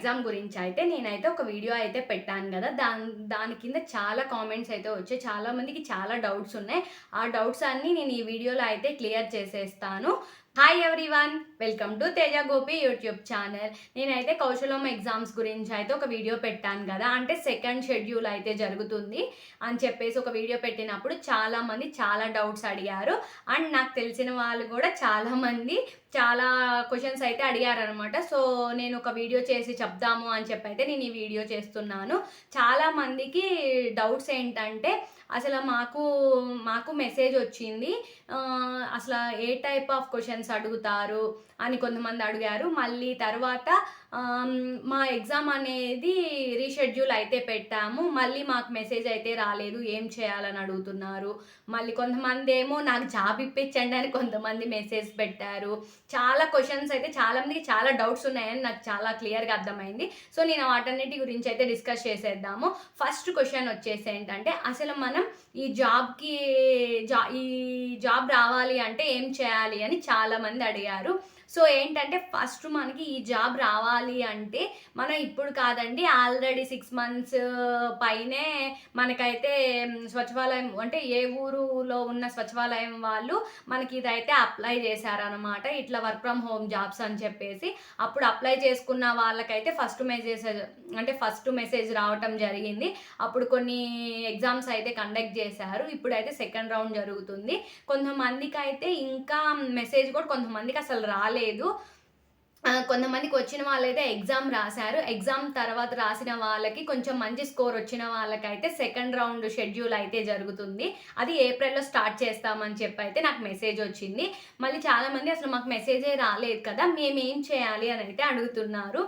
Exam గురించి అయితే నేనైతే ఒక వీడియో అయితే పెట్టాను కదా. దాని కింద చాలా కామెంట్స్ అయితే వచ్చాయి. చాలా మందికి చాలా డౌట్స్ ఉన్నాయి. ఆ డౌట్స్ అన్నీ నేను ఈ వీడియోలో అయితే క్లియర్ చేసేస్తాను. Hi everyone, welcome to Teja Gopi YouTube channel. నేనైతే కౌశలం ఎగ్జామ్స్ గురించి అయితే ఒక వీడియో పెట్టాను కదా. అంటే సెకండ్ షెడ్యూల్ అయితే జరుగుతుంది అని చెప్పేసి ఒక వీడియో పెట్టినప్పుడు చాలామంది చాలా డౌట్స్ అడిగారు. అండ్ నాకు తెలిసిన వాళ్ళు కూడా చాలామంది చాలా క్వశ్చన్స్ అయితే అడిగారనమాట. సో నేను ఒక వీడియో చేసి చెప్దాము అని చెప్పి అయితే నేను ఈ వీడియో చేస్తున్నాను. చాలామందికి డౌట్స్ ఏంటంటే అసలు మాకు మెసేజ్ వచ్చింది, అసలు ఏ టైప్ ఆఫ్ క్వశ్చన్స్ అడుగుతారు అని కొంతమంది అడిగారు. మళ్ళీ తర్వాత మా ఎగ్జామ్ అనేది రీషెడ్యూల్ అయితే పెట్టాము, మళ్ళీ మాకు మెసేజ్ అయితే రాలేదు, ఏం చేయాలని అడుగుతున్నారు. మళ్ళీ కొంతమంది ఏమో నాకు జాబ్ ఇప్పించండి అని కొంతమంది మెసేజ్ పెట్టారు. చాలా క్వశ్చన్స్ అయితే చాలామందికి చాలా డౌట్స్ ఉన్నాయని నాకు చాలా క్లియర్గా అర్థమైంది. సో నేను వాటన్నిటి గురించి అయితే డిస్కస్ చేసేద్దాము. ఫస్ట్ క్వశ్చన్ వచ్చేసి ఏంటంటే, అసలు మనం ఈ జాబ్ రావాలి అంటే ఏం చేయాలి అని చాలామంది అడిగారు. సో ఏంటంటే, ఫస్ట్ మనకి ఈ జాబ్ రావాలి అంటే మనం ఇప్పుడు కాదండి, ఆల్రెడీ 6 months పైనే మనకైతే సచివాలయం అంటే ఏ ఊరులో ఉన్న సచివాలయం వాళ్ళు మనకి ఇదైతే అప్లై చేశారనమాట. ఇట్లా వర్క్ ఫ్రమ్ హోమ్ జాబ్స్ అని చెప్పేసి అప్పుడు అప్లై చేసుకున్న వాళ్ళకైతే ఫస్ట్ మెసేజ్ రావటం జరిగింది. అప్పుడు కొన్ని ఎగ్జామ్స్ అయితే కండక్ట్ చేశారు. ఇప్పుడైతే సెకండ్ రౌండ్ జరుగుతుంది. కొంతమందికి అయితే ఇంకా మెసేజ్ కూడా కొంతమందికి అసలు రాలేదు. కొంతమందికి వచ్చిన వాళ్ళైతే ఎగ్జామ్ రాశారు. ఎగ్జామ్ తర్వాత రాసిన వాళ్ళకి కొంచెం మంచి స్కోర్ వచ్చిన వాళ్ళకైతే సెకండ్ రౌండ్ షెడ్యూల్ అయితే జరుగుతుంది. అది ఏప్రిల్లో స్టార్ట్ చేస్తామని చెప్పి అయితే నాకు మెసేజ్ వచ్చింది. మళ్ళీ చాలామంది అసలు మాకు మెసేజే రాలేదు కదా, మేమేం చేయాలి అని అయితే అడుగుతున్నారు.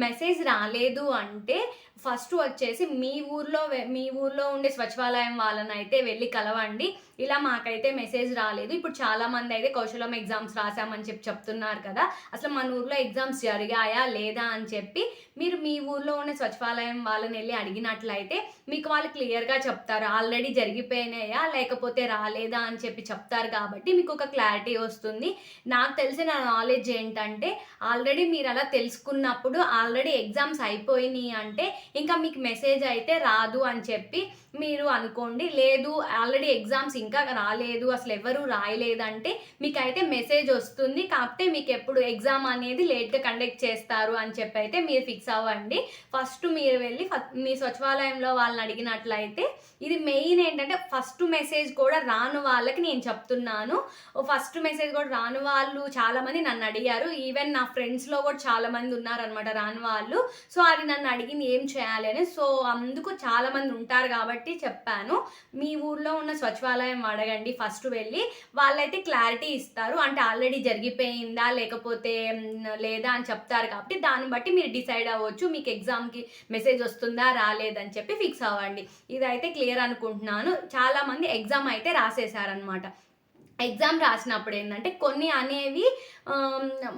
మెసేజ్ రాలేదు అంటే ఫస్ట్ వచ్చేసి మీ ఊర్లో ఉండే సచివాలయం వాళ్ళని అయితే వెళ్ళి కలవండి. ఇలా మాకైతే మెసేజ్ రాలేదు, ఇప్పుడు చాలామంది అయితే కౌశలం ఎగ్జామ్స్ రాసామని చెప్తున్నారు కదా, అసలు మన ఊర్లో ఎగ్జామ్స్ జరిగాయా లేదా అని చెప్పి మీరు మీ ఊర్లో ఉన్న సచివాలయం వాళ్ళని వెళ్ళి అడిగినట్లయితే మీకు వాళ్ళు క్లియర్గా చెప్తారు, ఆల్రెడీ జరిగిపోయినాయా లేకపోతే రాలేదా అని చెప్పి చెప్తారు. కాబట్టి మీకు ఒక క్లారిటీ వస్తుంది. నాకు తెలిసిన నాలెడ్జ్ ఏంటంటే, ఆల్రెడీ మీరు అలా తెలుసుకున్నప్పుడు ఆల్రెడీ ఎగ్జామ్స్ అయిపోయినాయి అంటే ఇంకా మీకు మెసేజ్ అయితే రాదు అని చెప్పి మీరు అనుకోండి. లేదు ఆల్రెడీ ఎగ్జామ్స్ ఇంకా రాలేదు, అసలు ఎవరు రాయలేదంటే మీకైతే మెసేజ్ వస్తుంది. కాకపోతే మీకు ఎప్పుడు ఎగ్జామ్ అనేది లేట్గా కండక్ట్ చేస్తారు అని చెప్పి అయితే మీరు ఫిక్స్ అవ్వండి. ఫస్ట్ మీరు వెళ్ళి మీ సచివాలయంలో వాళ్ళని అడిగినట్లయితే, ఇది మెయిన్ ఏంటంటే ఫస్ట్ మెసేజ్ కూడా రాను వాళ్ళకి నేను చెప్తున్నాను. ఫస్ట్ మెసేజ్ కూడా రాను వాళ్ళు చాలామంది నన్ను అడిగారు. ఈవెన్ నా ఫ్రెండ్స్లో కూడా చాలామంది ఉన్నారనమాట రాను వాళ్ళు. సో అది నన్ను అడిగింది ఏం చేయాలి అని. సో అందుకు చాలామంది ఉంటారు కాబట్టి చెప్పాను, మీ ఊర్లో ఉన్న సచివాలయం అడగండి ఫస్ట్ వెళ్ళి. వాళ్ళైతే క్లారిటీ ఇస్తారు, అంటే ఆల్రెడీ జరిగిపోయిందా లేకపోతే లేదా అని చెప్తారు. కాబట్టి దాన్ని బట్టి మీరు డిసైడ్ అవ్వచ్చు మీకు ఎగ్జామ్కి మెసేజ్ వస్తుందా రాలేదని చెప్పి ఫిక్స్ అవ్వండి. ఇదైతే క్లియర్ అనుకుంటున్నాను. చాలామంది ఎగ్జామ్ అయితే రాసేసారనమాట. ఎగ్జామ్ రాసినప్పుడు ఏంటంటే కొన్ని అనేవి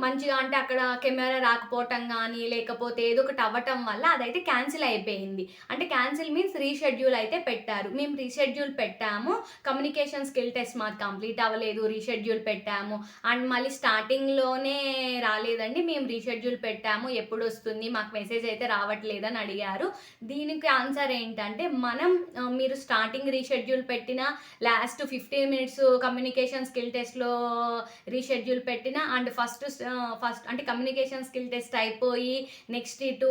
మంచిగా, అంటే అక్కడ కెమెరా రాకపోవటం కానీ లేకపోతే ఏదో ఒకటి అవ్వటం వల్ల అదైతే క్యాన్సిల్ అయిపోయింది. అంటే క్యాన్సిల్ మీన్స్ రీషెడ్యూల్ అయితే పెట్టారు. మేము రీషెడ్యూల్ పెట్టాము, కమ్యూనికేషన్ స్కిల్ టెస్ట్ మాకు కంప్లీట్ అవ్వలేదు, రీషెడ్యూల్ పెట్టాము. అండ్ మళ్ళీ స్టార్టింగ్లోనే రాలేదండి, మేము రీషెడ్యూల్ పెట్టాము, ఎప్పుడు వస్తుంది, మాకు మెసేజ్ అయితే రావట్లేదని అడిగారు. దీనికి ఆన్సర్ ఏంటంటే, మీరు స్టార్టింగ్ రీషెడ్యూల్ పెట్టిన లాస్ట్ 15 minutes కమ్యూనికేషన్ స్కిల్ టెస్ట్లో రీషెడ్యూల్ పెట్టిన అండ్ ఫస్ట్ అంటే కమ్యూనికేషన్ స్కిల్ టెస్ట్ అయిపోయి నెక్స్ట్ ఇటు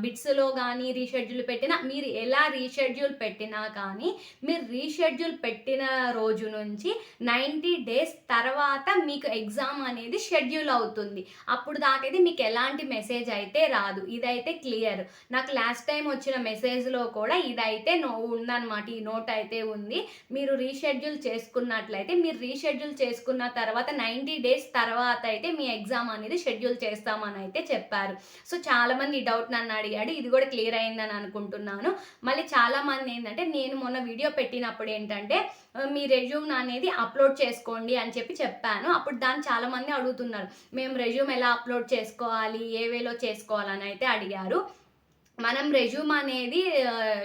బిట్స్లో కానీ రీషెడ్యూల్ పెట్టినా, మీరు ఎలా రీషెడ్యూల్ పెట్టినా కానీ మీరు రీషెడ్యూల్ పెట్టిన రోజు నుంచి 90 days తర్వాత మీకు ఎగ్జామ్ అనేది షెడ్యూల్ అవుతుంది. అప్పుడు దాకైతే మీకు ఎలాంటి మెసేజ్ అయితే రాదు. ఇదైతే క్లియర్. నాకు లాస్ట్ టైం వచ్చిన మెసేజ్లో కూడా ఇదైతే ఉందన్నమాట, ఈ నోట్ అయితే ఉంది. మీరు రీషెడ్యూల్ చేసుకున్నట్లయితే మీరు రీషెడ్యూల్ చేసుకున్న తర్వాత 90 days తర్వాత అయితే మీ ఎగ్జామ్ అనేది షెడ్యూల్ చేస్తామని అయితే చెప్పారు. సో చాలామంది ఈ డౌట్ నన్ను అడిగాడు, ఇది కూడా క్లియర్ అయిందని అనుకుంటున్నాను. మళ్ళీ చాలామంది ఏంటంటే, నేను మొన్న వీడియో పెట్టినప్పుడు ఏంటంటే మీ రెజ్యూమ్ అనేది అప్లోడ్ చేసుకోండి అని చెప్పాను. అప్పుడు దాన్ని చాలామంది అడుగుతున్నారు, మేము రెజ్యూమ్ ఎలా అప్లోడ్ చేసుకోవాలి, ఏ వేలో చేసుకోవాలని అయితే అడిగారు. మనం రెజ్యూమ్ అనేది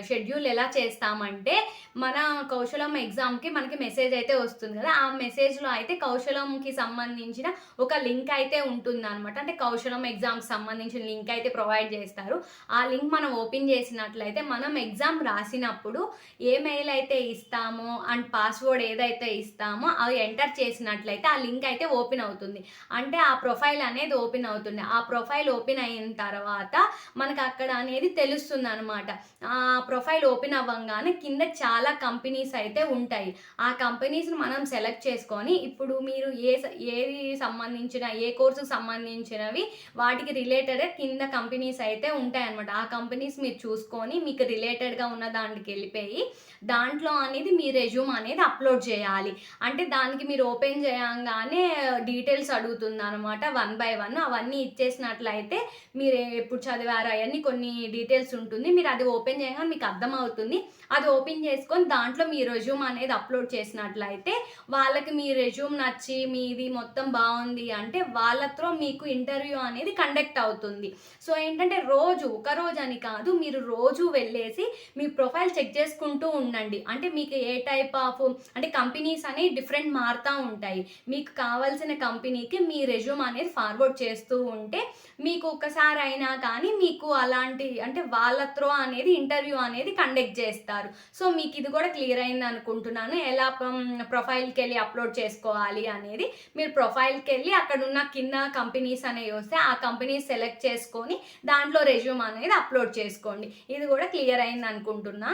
షెడ్యూల్ ఎలా చేస్తామంటే, మన కౌశలం ఎగ్జామ్‌కి మనకి మెసేజ్ అయితే వస్తుంది కదా! ఆ మెసేజ్‌లో అయితే కౌశలంకి సంబంధించిన ఒక లింక్ అయితే ఉంటుందనమాట. అంటే కౌశలం ఎగ్జామ్‌కి సంబంధించిన లింక్ అయితే ప్రొవైడ్ చేస్తారు. ఆ లింక్ మనం ఓపెన్ చేసినట్లయితే మనం ఎగ్జామ్ రాసినప్పుడు ఏ మెయిల్ అయితే ఇస్తామో అండ్ పాస్వర్డ్ ఏదైతే ఇస్తామో అవి ఎంటర్ చేసినట్లయితే ఆ లింక్ అయితే ఓపెన్ అవుతుంది. అంటే ఆ ప్రొఫైల్ అనేది ఓపెన్ అవుతుంది. ఆ ప్రొఫైల్ ఓపెన్ అయిన తర్వాత మనకు అక్కడ అనేది తెలుస్తుందనమాట. ఆ ప్రొఫైల్ ఓపెన్ అవ్వంగానే కింద చాలా కంపెనీస్ అయితే ఉంటాయి. ఆ కంపెనీస్‌ని మనం సెలెక్ట్ చేసుకొని ఇప్పుడు మీరు ఏది సంబంధించిన ఏ కోర్స్‌కి సంబంధించినవి వాటికి రిలేటెడే కింద కంపెనీస్ అయితే ఉంటాయన్నమాట. ఆ కంపెనీస్ మీరు చూసుకొని మీకు రిలేటెడ్‌గా ఉన్న దాంట్లోకెళ్ళిపోయి దాంట్లో అనేది మీ రెజ్యూమ్ అనేది అప్‌లోడ్ చేయాలి. అంటే దానికి మీరు ఓపెన్ చేయంగానే డీటెయిల్స్ అడుగుతుందనమాట. వన్ బై వన్ అవన్నీ ఇచ్చేసినట్లయితే మీరు ఎప్పుడు చదివారు అయన్నీ కొన్ని డీటెయిల్స్ ఉంటుంది. మీరు అది ఓపెన్ చేయంగానే మీకు అర్థమవుతుంది. అది ఓపెన్ చేసుకొని దాంట్లో మీ రెజ్యూమ్ అనేది అప్‌లోడ్ చేసినట్లయితే వాళ్ళకి మీ రెజ్యూమ్ నచ్చి మీది మొత్తం బావుంది అంటే వాళ్ళ త్రూ మీకు ఇంటర్వ్యూ అనేది కండక్ట్ అవుతుంది. సో ఏంటంటే ఒక రోజని కాదు మీరు రోజు వెళ్ళేసి మీ ప్రొఫైల్ చెక్ చేసుకుంటూ ఉండండి. అంటే మీకు ఏ టైప్ ఆఫ్ అంటే కంపెనీస్ అనేవి డిఫరెంట్ మారుతా ఉంటాయి. మీకు కావాల్సిన కంపెనీకి మీ రెజ్యూమ్ అనేది ఫార్వర్డ్ చేస్తూ ఉంటే మీకు ఒక్కసారి అయినా కానీ మీకు అలాంటి అంటే వాళ్ళ త్రూ అనేది ఇంటర్వ్యూ అనేది కండక్ట్ చేస్తారు. సో మీకు ఇది కూడా క్లియర్ అయింది అనుకుంటున్నాను. ఎలా ప్రొఫైల్‌కెళ్ళి అప్‌లోడ్ చేసుకోవాలి అనేది. మీరు ప్రొఫైల్‌కెళ్ళి అక్కడున్న కింద కంపెనీస్ అనేవి వస్తే ఆ కంపెనీస్ సెలెక్ట్ చేసుకొని దాంట్లో రెజ్యూమ్ అనేది అప్‌లోడ్ చేసుకోండి. ఇది కూడా క్లియర్ అయింది అనుకుంటున్నా.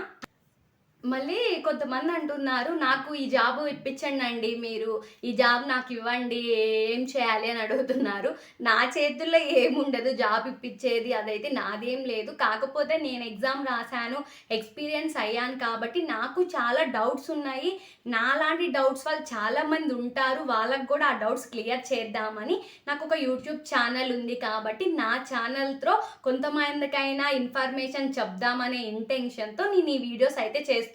మళ్ళీ కొంతమంది అంటున్నారు, "నాకు ఈ జాబు ఇప్పించండండి మీరు. ఈ జాబ్ నాకివ్వండి. ఏం చేయాలి?" అని అడుగుతున్నారు. నా చేతుల్లో ఏముండదు జాబ్ ఇప్పించేది అదైతే నాదేం లేదు. కాకపోతే నేను ఎగ్జామ్ రాసాను, ఎక్స్‌పీరియన్స్ అయ్యాను కాబట్టి నాకు చాలా డౌట్స్ ఉన్నాయి. నాలాంటి డౌట్స్ వాళ్ళు చాలామంది ఉంటారు. వాళ్ళకి కూడా ఆ డౌట్స్ క్లియర్ చేద్దామని నాకొక యూట్యూబ్ ఛానల్ ఉంది కాబట్టి నా ఛానల్ త్రో కొంతమందికైనా ఇన్ఫర్మేషన్ చెప్దామనే ఇంటెన్షన్‌తో నేను ఈ వీడియోస్ అయితే చేస్తున్నాను.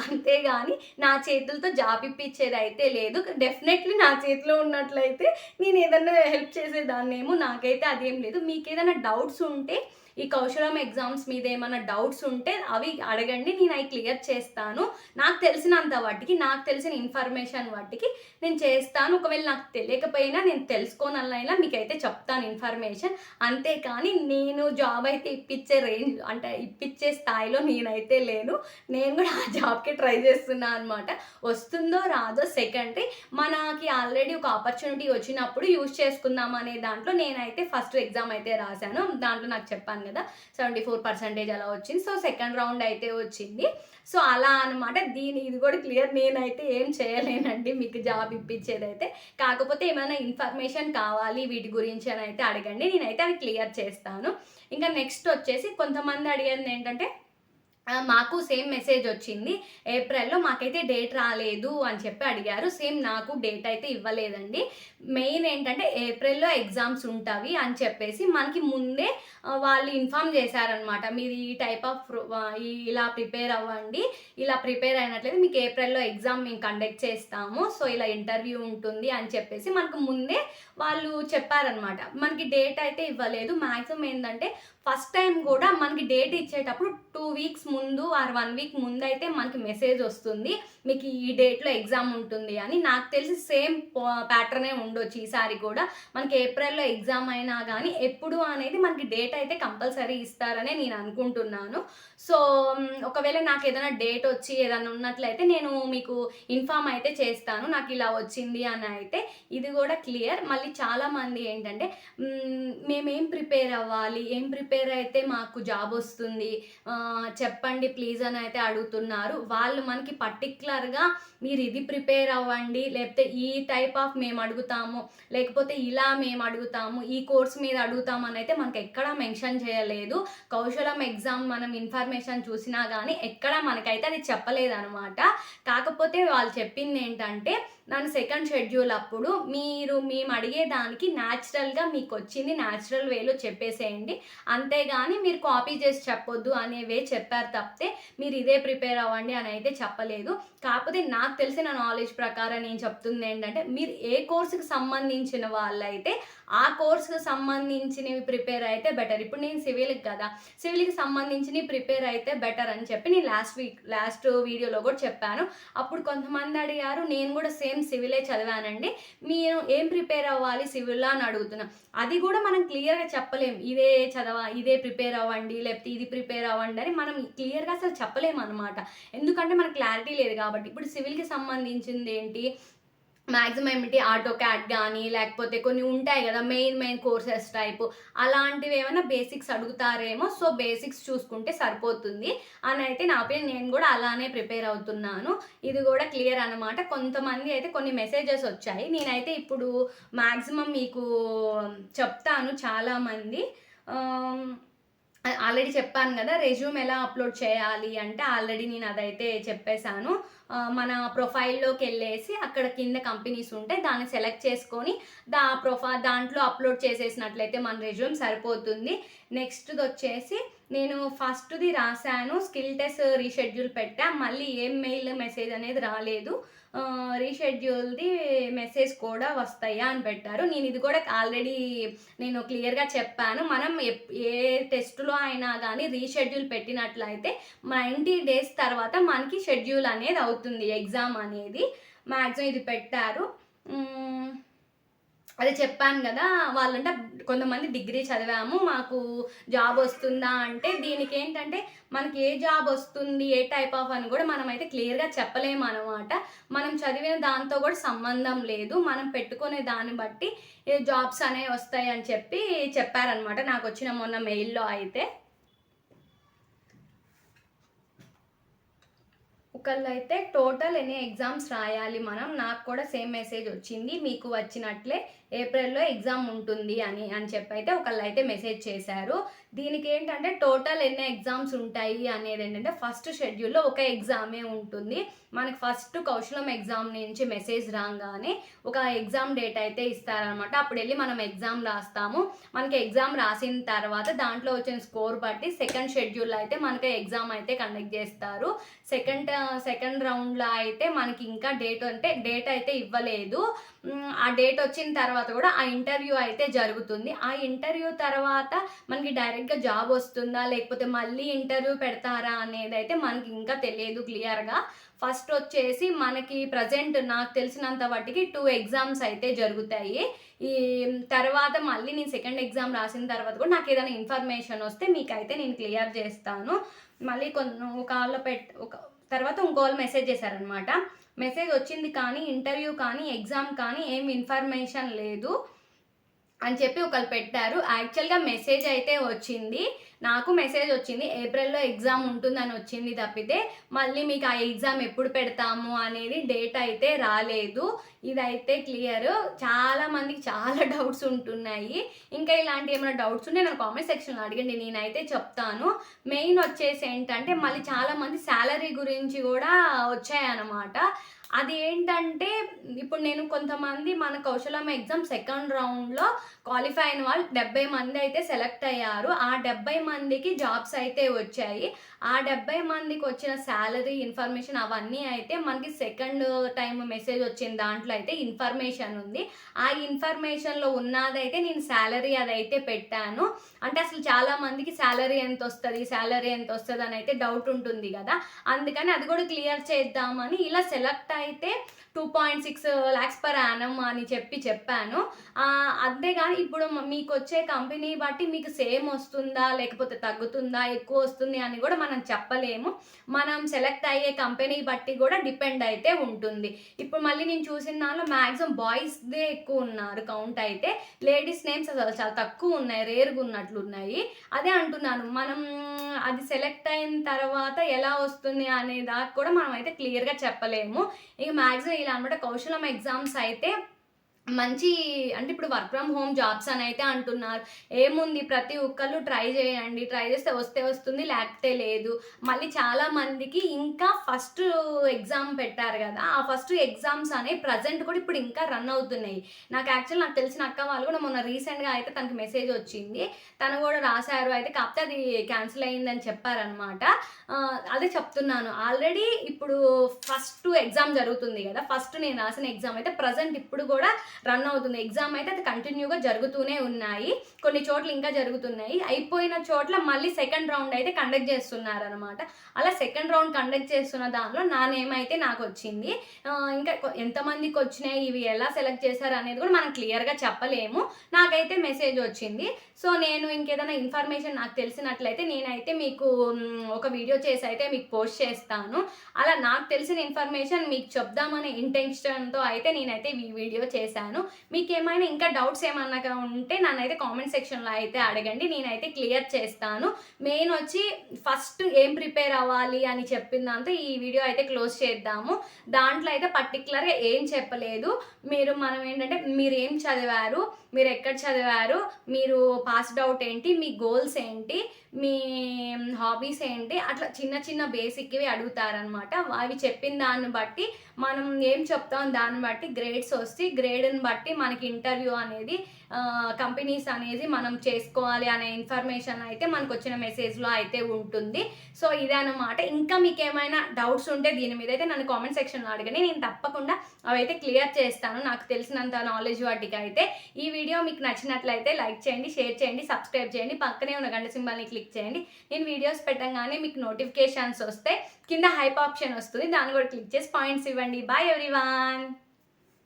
అంతేగాని నా చేతులతో జాబ్ ఇప్పించేది అయితే లేదు. డెఫినెట్‌లీ నా చేతిలో ఉన్నట్లయితే నేను ఏదన్నా హెల్ప్ చేసేదాన్నేమో. నాకైతే అదేం లేదు. మీకేదైనా డౌట్స్ ఉంటే ఈ కౌశలం ఎగ్జామ్స్ మీద ఏమైనా డౌట్స్ ఉంటే అవి అడగండి. నేను అవి క్లియర్ చేస్తాను. నాకు తెలిసినంత వాటికి, నాకు తెలిసిన ఇన్ఫర్మేషన్ వాటికి నేను చేస్తాను. ఒకవేళ నాకు తెలియకపోయినా నేను తెలుసుకోనైనా మీకైతే చెప్తాను ఇన్ఫర్మేషన్. అంతేకాని నేను జాబ్ అయితే ఇప్పించే రేంజ్ అంటే ఇప్పించే స్థాయిలో నేనైతే లేను. నేను కూడా ఆ జాబ్‌కి ట్రై చేస్తున్నా అనమాట. వస్తుందో రాదో సెకండరీ. మనకి ఆల్రెడీ ఒక ఆపర్చునిటీ వచ్చినప్పుడు యూజ్ చేసుకుందాం అనే దాంట్లో నేనైతే ఫస్ట్ ఎగ్జామ్ అయితే రాశాను. దాంట్లో నాకు చెప్పాను కదా 74% అలా వచ్చింది. సో సెకండ్ రౌండ్ అయితే వచ్చింది. సో అలా అనమాట. ఇది కూడా క్లియర్. నేనైతే ఏం చేయలేనండి మీకు జాబ్ ఇప్పించేదైతే. కాకపోతే ఏమైనా ఇన్ఫర్మేషన్ కావాలి వీటి గురించి అని అయితే అడగండి. నేనైతే అవి క్లియర్ చేస్తాను. ఇంకా నెక్స్ట్ వచ్చేసి కొంతమంది అడిగేది ఏంటంటే మాకు సేమ్ మెసేజ్ వచ్చింది. ఏప్రిల్‌లో మాకైతే డేట్ రాలేదు అని చెప్పి అడిగారు. సేమ్ నాకు డేట్ అయితే ఇవ్వలేదండి. మెయిన్ ఏంటంటే ఏప్రిల్‌లో ఎగ్జామ్స్ ఉంటవి అని చెప్పేసి మనకి ముందే వాళ్ళు ఇన్ఫార్మ్ చేశారనమాట. మీరు ఈ టైప్ ఆఫ్ ఇలా ప్రిపేర్ అవ్వండి. ఇలా ప్రిపేర్ అయినట్లయితే మీకు ఏప్రిల్‌లో ఎగ్జామ్ మేము కండక్ట్ చేస్తాము. సో ఇలా ఇంటర్వ్యూ ఉంటుంది అని చెప్పేసి మనకు ముందే వాళ్ళు చెప్పారనమాట. మనకి డేట్ అయితే ఇవ్వలేదు. మాక్సిమం ఏందంటే ఫస్ట్ టైం కూడా మనకి డేట్ ఇచ్చేటప్పుడు 2 వీక్స్ ముందు ఆర్ 1 వీక్ ముందైతే మనకి మెసేజ్ వస్తుంది. మీకు ఈ డేట్‌లో ఎగ్జామ్ ఉంటుంది అని. నాకు తెలిసి సేమ్ ప్యాటర్నే ఉండొచ్చు ఈసారి కూడా. మనకి ఏప్రిల్‌లో ఎగ్జామ్ అయినా గానీ ఎప్పుడు అనేది మనకి డేట్ అయితే కంపల్సరీ ఇస్తారనే నేను అనుకుంటున్నాను. సో ఒకవేళ నాకేదైనా డేట్ వచ్చి ఏదైనా ఉన్నట్లయితే నేను మీకు ఇన్ఫార్మ్ అయితే చేస్తాను. నాకు ఇలా వచ్చింది అని అయితే. ఇది కూడా క్లియర్. మళ్ళీ చాలామంది ఏంటంటే మేమేం ప్రిపేర్ అవ్వాలి? ఏం ప్రిపేర్ అయితే మాకు జాబ్ వస్తుంది? చెప్పండి ప్లీజ్ అని అయితే అడుగుతున్నారు. వాళ్ళు మనకి పర్టిక్యులర్‌గా మీరు ఇది ప్రిపేర్ అవ్వండి, లేకపోతే ఈ టైప్ ఆఫ్ మేము అడుగుతాము, లేకపోతే ఇలా మేము అడుగుతాము, ఈ కోర్స్ మీద అడుగుతాము అని అయితే మనకు ఎక్కడా మెన్షన్ చేయలేదు. కౌశలం ఎగ్జామ్ మనం ఇన్ఫర్మేషన్ చూసినా కానీ ఎక్కడా మనకైతే అది చెప్పలేదనమాట. కాకపోతే వాళ్ళు చెప్పింది ఏంటంటే నన్ను సెకండ్ షెడ్యూల్ అప్పుడు మేము అడిగేదానికి న్యాచురల్‌గా మీకొచ్చింది న్యాచురల్ వేలో చెప్పేసేయండి. అంతేగాని మీరు కాపీ చేసి చెప్పొద్దు అనే వే చెప్పారు తప్పితే మీరు ఇదే ప్రిపేర్ అవ్వండి అని అయితే చెప్పలేదు. కాకపోతే నాకు తెలిసిన నాలెడ్జ్ ప్రకారం నేను చెప్తుంది ఏంటంటే మీరు ఏ కోర్సుకి సంబంధించిన వాళ్ళైతే ఆ కోర్సుకు సంబంధించినవి ప్రిపేర్ అయితే బెటర్. ఇప్పుడు నేను సివిల్కి కదా, సివిల్కి సంబంధించినవి ప్రిపేర్ అయితే బెటర్ అని చెప్పి నేను లాస్ట్ వీడియోలో కూడా చెప్పాను. అప్పుడు కొంతమంది అడిగారు, నేను కూడా సేమ్ సివిలే చదివానండి, మీరు ఏం ప్రిపేర్ అవ్వాలి సివిల్లో అని అడుగుతున్నా. అది కూడా మనం క్లియర్గా చెప్పలేం, ఇదే ప్రిపేర్ అవ్వండి లేకపోతే ఇది ప్రిపేర్ అవ్వండి అని మనం క్లియర్గా అసలు చెప్పలేము అనమాట. ఎందుకంటే మనకు క్లారిటీ లేదు కాబట్టి. ఇప్పుడు సివిల్కి సంబంధించింది ఏంటి, మ్యాక్సిమం ఏమిటి, ఆటో క్యాడ్ కానీ లేకపోతే కొన్ని ఉంటాయి కదా మెయిన్ కోర్సెస్ టైపు, అలాంటివి ఏమైనా బేసిక్స్ అడుగుతారేమో. సో బేసిక్స్ చూసుకుంటే సరిపోతుంది అని అయితే నా ఒపీనియన్. నేను కూడా అలానే ప్రిపేర్ అవుతున్నాను. ఇది కూడా క్లియర్ అనమాట. కొంతమంది అయితే కొన్ని మెసేజెస్ వచ్చాయి, నేనైతే ఇప్పుడు మ్యాక్సిమం మీకు చెప్తాను. చాలామంది ఆల్రెడీ చెప్పాను కదా రెజ్యూమ్ ఎలా అప్లోడ్ చేయాలి అంటే, ఆల్రెడీ నేను అదైతే చెప్పేశాను. మన ప్రొఫైల్లోకి వెళ్ళేసి అక్కడ కింద కంపెనీస్ ఉంటే దాన్ని సెలెక్ట్ చేసుకొని దాంట్లో అప్లోడ్ చేసేసినట్లయితే మన రెజ్యూమ్ సరిపోతుంది. నెక్స్ట్ది వచ్చేసి నేను ఫస్ట్ది రాశాను, స్కిల్ టెస్ట్ రీషెడ్యూల్ పెట్టా, మళ్ళీ ఏం మెయిల్ మెసేజ్ అనేది రాలేదు. రీషెడ్యూల్ది మెసేజ్ కూడా వస్తాయా అని పెట్టారు. నేను ఇది కూడా ఆల్రెడీ నేను క్లియర్గా చెప్పాను. మనం ఏ టెస్ట్లో అయినా కానీ రీషెడ్యూల్ పెట్టినట్లయితే 90 days తర్వాత మనకి షెడ్యూల్ అనేది అవుతుంది, ఎగ్జామ్ అనేది. మ్యాక్సిమం ఇది పెట్టారు. అదే చెప్పాను కదా, వాళ్ళంటే కొంతమంది డిగ్రీ చదివాము మాకు జాబ్ వస్తుందా అంటే, దీనికి ఏంటంటే మనకి ఏ జాబ్ వస్తుంది ఏ టైప్ ఆఫ్ అని కూడా మనం అయితే క్లియర్గా చెప్పలేము అనమాట. మనం చదివిన దాంతో కూడా సంబంధం లేదు, మనం పెట్టుకునే దాన్ని బట్టి జాబ్స్ అనేవి వస్తాయి అని చెప్పారనమాట నాకు వచ్చిన మొన్న మెయిల్లో. అయితే ఒకళ్ళైతే టోటల్ ఎన్ని ఎగ్జామ్స్ రాయాలి మనం, నాకు కూడా సేమ్ మెసేజ్ వచ్చింది, మీకు వచ్చినట్లే ఏప్రిల్లో ఎగ్జామ్ ఉంటుంది అని చెప్పి అయితే ఒకళ్ళైతే మెసేజ్ చేశారు. దీనికి ఏంటంటే టోటల్ ఎన్ని ఎగ్జామ్స్ ఉంటాయి అనేది ఏంటంటే, ఫస్ట్ షెడ్యూల్లో ఒక ఎగ్జామే ఉంటుంది. మనకి ఫస్ట్ కౌశలం ఎగ్జామ్ నుంచి మెసేజ్ రాగానే ఒక ఎగ్జామ్ డేట్ అయితే ఇస్తారనమాట. అప్పుడు వెళ్ళి మనం ఎగ్జామ్ రాస్తాము. మనకి ఎగ్జామ్ రాసిన తర్వాత దాంట్లో వచ్చిన స్కోర్ బట్టి సెకండ్ షెడ్యూల్లో అయితే మనకి ఎగ్జామ్ అయితే కండక్ట్ చేస్తారు. సెకండ్ రౌండ్లో అయితే మనకి ఇంకా డేట్ అయితే ఇవ్వలేదు. ఆ డేట్ వచ్చిన తర్వాత కూడా ఆ ఇంటర్వ్యూ అయితే జరుగుతుంది. ఆ ఇంటర్వ్యూ తర్వాత మనకి డైరెక్ట్గా జాబ్ వస్తుందా లేకపోతే మళ్ళీ ఇంటర్వ్యూ పెడతారా అనేది అయితే మనకి ఇంకా తెలియదు క్లియర్గా. ఫస్ట్ వచ్చేసి మనకి ప్రజెంట్ నాకు తెలిసినంత వాటికి 2 ఎగ్జామ్స్ అయితే జరుగుతాయి. ఈ తర్వాత మళ్ళీ నేను సెకండ్ ఎగ్జామ్ రాసిన తర్వాత కూడా నాకు ఏదైనా ఇన్ఫర్మేషన్ వస్తే మీకైతే నేను క్లియర్ చేస్తాను. మళ్ళీ తర్వాత ఇంకోళ్ళు మెసేజ్ చేశారనమాట, మెసేజ్ వచ్చింది కానీ ఇంటర్వ్యూ కానీ ఎగ్జామ్ కానీ ఏం ఇన్ఫర్మేషన్ లేదు అని చెప్పి ఒకళ్ళు పెట్టారు. యాక్చువల్గా మెసేజ్ అయితే వచ్చింది, నాకు మెసేజ్ వచ్చింది ఏప్రిల్లో ఎగ్జామ్ ఉంటుందని వచ్చింది తప్పితే మళ్ళీ మీకు ఆ ఎగ్జామ్ ఎప్పుడు పెడతాము అనేది డేట్ అయితే రాలేదు. ఇదైతే క్లియర్. చాలా మందికి చాలా డౌట్స్ ఉంటున్నాయి. ఇంకా ఇలాంటి ఏమైనా డౌట్స్ ఉంటే నేను కామెంట్ సెక్షన్లో అడగండి, నేనైతే చెప్తాను. మెయిన్ వచ్చేసి ఏంటంటే మళ్ళీ చాలా మంది శాలరీ గురించి కూడా వచ్చాయన్నమాట. అది ఏంటంటే ఇప్పుడు నేను కొంతమంది మన కౌశలం ఎగ్జామ్ సెకండ్ రౌండ్లో క్వాలిఫై అయిన వాళ్ళు 70 మంది అయితే సెలెక్ట్ అయ్యారు. ఆ 70 మందికి జాబ్స్ అయితే వచ్చాయి. ఆ 70 మందికి వచ్చిన శాలరీ ఇన్ఫర్మేషన్ అవన్నీ అయితే మనకి సెకండ్ టైం మెసేజ్ వచ్చిన దాంట్లో అయితే ఇన్ఫర్మేషన్ ఉంది. ఆ ఇన్ఫర్మేషన్లో ఉన్నదైతే నేను శాలరీ అదైతే పెట్టాను. అంటే అసలు చాలా మందికి శాలరీ ఎంత వస్తుంది అని అయితే డౌట్ ఉంటుంది కదా, అందుకని అది కూడా క్లియర్ చేద్దామని ఇలా సెలెక్ట్ అయితే 2.6 lakhs per annum అని చెప్పాను. అంతేగాని ఇప్పుడు మీకు వచ్చే కంపెనీ బట్టి మీకు సేమ్ వస్తుందా లేకపోతే తగ్గుతుందా ఎక్కువ వస్తుంది అని కూడా మనం చెప్పలేము. మనం సెలెక్ట్ అయ్యే కంపెనీ బట్టి కూడా డిపెండ్ అయితే ఉంటుంది. ఇప్పుడు మళ్ళీ నేను చూసిన దానిలో మ్యాక్సిమం బాయ్స్దే ఎక్కువ ఉన్నారు కౌంట్ అయితే, లేడీస్ నేమ్స్ అసలు చాలా తక్కువ ఉన్నాయి, రేర్గా ఉన్నట్లున్నాయి. అదే అంటున్నాను, మనం అది సెలెక్ట్ అయిన తర్వాత ఎలా వస్తుంది అనే దాకా కూడా మనం అయితే క్లియర్గా చెప్పలేము. ఇక మ్యాక్సిమం ఇలా అనమాట. కౌశలం ఎగ్జామ్స్ అయితే మంచి అంటే ఇప్పుడు వర్క్ ఫ్రమ్ హోమ్ జాబ్స్ అని అయితే అంటున్నారు. ఏముంది ప్రతి ఒక్కళ్ళు ట్రై చేయండి, ట్రై చేస్తే వస్తుంది లేకపోతే లేదు. మళ్ళీ చాలా మందికి ఇంకా ఫస్ట్ ఎగ్జామ్ పెట్టారు కదా, ఆ ఫస్ట్ ఎగ్జామ్స్ అనేవి ప్రజెంట్ కూడా ఇప్పుడు ఇంకా రన్ అవుతున్నాయి. నాకు తెలిసిన అక్క వాళ్ళు కూడా మొన్న రీసెంట్గా అయితే తనకి మెసేజ్ వచ్చింది, తను కూడా రాశారు అయితే, కాకపోతే అది క్యాన్సిల్ అయ్యిందని చెప్పారనమాట. అదే చెప్తున్నాను, ఆల్రెడీ ఇప్పుడు ఫస్ట్ ఎగ్జామ్ జరుగుతుంది కదా, ఫస్ట్ నేను రాసిన ఎగ్జామ్ అయితే ప్రజెంట్ ఇప్పుడు కూడా రన్ అవుతుంది. ఎగ్జామ్ అయితే అది కంటిన్యూగా జరుగుతూనే ఉన్నాయి. కొన్ని చోట్ల ఇంకా జరుగుతున్నాయి. అయిపోయిన చోట్ల మళ్ళీ సెకండ్ రౌండ్ అయితే కండక్ట్ చేస్తున్నారనమాట. అలా సెకండ్ రౌండ్ కండక్ట్ చేస్తున్న దానిలో నా నేమ్ అయితే నాకు వచ్చింది. ఇంకా ఎంతమందికి వచ్చినాయి, ఇవి ఎలా సెలెక్ట్ చేశారు అనేది కూడా మనం క్లియర్గా చెప్పలేము. నాకైతే మెసేజ్ వచ్చింది. సో నేను ఇంకేదైనా ఇన్ఫర్మేషన్ నాకు తెలిసినట్లయితే నేనైతే మీకు ఒక వీడియో చేసి అయితే మీకు పోస్ట్ చేస్తాను. అలా నాకు తెలిసిన ఇన్ఫర్మేషన్ మీకు చెప్దామనే ఇంటెన్షన్తో అయితే నేనైతే ఈ వీడియో చేశాను. మీకు ఏమైనా ఇంకా డౌట్స్ ఏమన్నా ఉంటే నన్నైతే కామెంట్ సెక్షన్లో అయితే అడగండి, నేనైతే క్లియర్ చేస్తాను. మెయిన్ వచ్చి ఫస్ట్ ఏం ప్రిపేర్ అవ్వాలి అని చెప్పిన దాంతో ఈ వీడియో అయితే క్లోజ్ చేద్దాము. దాంట్లో అయితే పర్టికులర్గా ఏం చెప్పలేదు. మనం ఏంటంటే మీరు ఏం చదివారు, మీరు ఎక్కడ చదివారు, మీరు పాస్డ్ అవుట్ ఏంటి, మీ గోల్స్ ఏంటి, మీ హాబీస్ ఏంటి, అట్లా చిన్న చిన్న బేసిక్వి అడుగుతారనమాట. అవి చెప్పిన దాన్ని బట్టి మనం ఏం చెప్తాం దాన్ని బట్టి గ్రేడ్స్ వస్తాయి. గ్రేడ్ని బట్టి మనకి ఇంటర్వ్యూ అనేది కంపెనీస్ అనేది మనం చేసుకోవాలి అనే ఇన్ఫర్మేషన్ అయితే మనకు వచ్చిన మెసేజ్లో అయితే ఉంటుంది. సో ఇదే అనమాట. ఇంకా మీకు ఏమైనా డౌట్స్ ఉంటే దీని మీద అయితే నన్ను కామెంట్ సెక్షన్లో అడగండి, నేను తప్పకుండా అవైతే క్లియర్ చేస్తాను నాకు తెలిసినంత నాలెడ్జ్ వాటికి అయితే. ఈ వీడియో మీకు నచ్చినట్లయితే లైక్ చేయండి, షేర్ చేయండి, సబ్స్క్రైబ్ చేయండి, పక్కనే ఉన్న గంట సింబల్ని క్లిక్ చేయండి. నేను వీడియోస్ పెట్టగానే మీకు నోటిఫికేషన్స్ వస్తాయి. కింద హైప్ ఆప్షన్ వస్తుంది, దాన్ని కూడా క్లిక్ చేసి పాయింట్స్ ఇవ్వండి. Bye everyone.